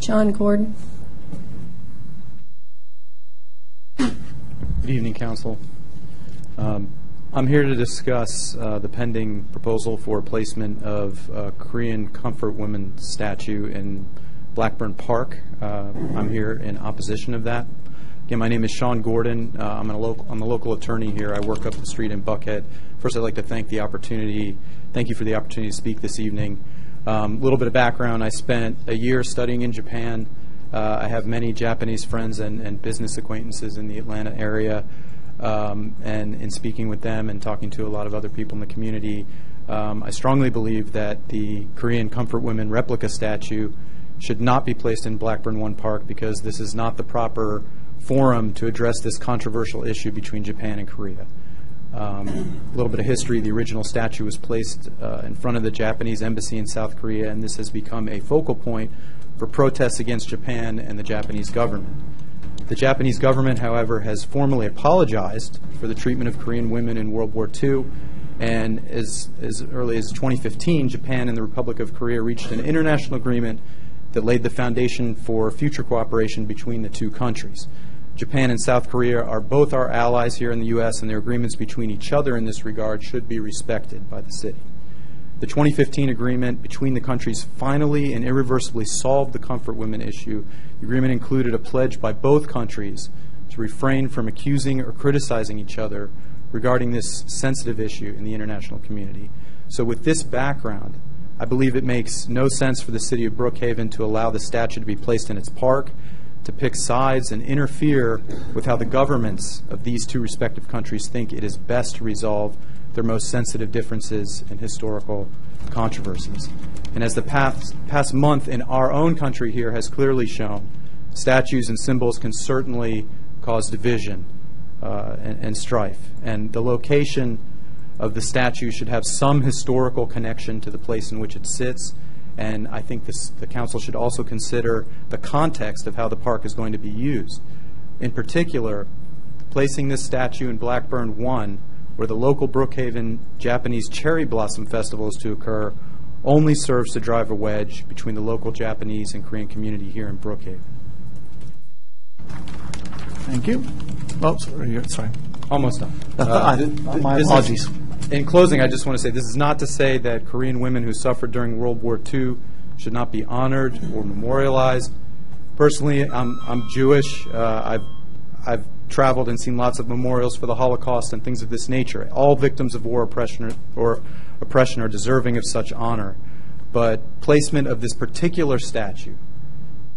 John Gordon. Good evening, Council. I'm here to discuss the pending proposal for placement of a Korean Comfort Women statue in Blackburn Park. I'm here in opposition of that. Again, my name is Sean Gordon. I'm the local attorney here. I work up the street in Buckhead. First, I'd like to thank you for the opportunity to speak this evening. A little bit of background: I spent a year studying in Japan. I have many Japanese friends and business acquaintances in the Atlanta area, and in speaking with them and talking to a lot of other people in the community, I strongly believe that the Korean Comfort Women replica statue should not be placed in Blackburn 1 Park because this is not the proper forum to address this controversial issue between Japan and Korea. A little bit of history: the original statue was placed in front of the Japanese embassy in South Korea, and this has become a focal point for protests against Japan and the Japanese government. The Japanese government, however, has formally apologized for the treatment of Korean women in World War II, and as early as 2015, Japan and the Republic of Korea reached an international agreement that laid the foundation for future cooperation between the two countries. Japan and South Korea are both our allies here in the U.S., and their agreements between each other in this regard should be respected by the city. The 2015 agreement between the countries finally and irreversibly solved the Comfort Women issue. The agreement included a pledge by both countries to refrain from accusing or criticizing each other regarding this sensitive issue in the international community. So with this background, I believe it makes no sense for the city of Brookhaven to allow the statue to be placed in its park, to pick sides and interfere with how the governments of these two respective countries think it is best to resolve their most sensitive differences and historical controversies. And as the past month in our own country here has clearly shown, statues and symbols can certainly cause division and strife. And the location of the statue should have some historical connection to the place in which it sits. And I think the Council should also consider the context of how the park is going to be used. In particular, placing this statue in Blackburn 1, where the local Brookhaven Japanese Cherry Blossom Festival is to occur, only serves to drive a wedge between the local Japanese and Korean community here in Brookhaven. Thank you. Oh, sorry. Almost done. My apologies. In closing, I just want to say this is not to say that Korean women who suffered during World War II should not be honored or memorialized. Personally, I'm Jewish. I've traveled and seen lots of memorials for the Holocaust and things of this nature. All victims of war oppression are deserving of such honor. But placement of this particular statue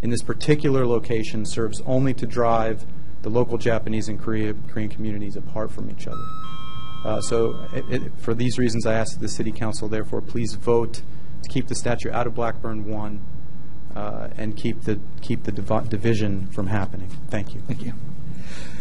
in this particular location serves only to drive the local Japanese and Korean communities apart from each other. For these reasons, I ask that the City Council, therefore, please vote to keep the statue out of Blackburn 1 and keep the division from happening. Thank you. Thank you.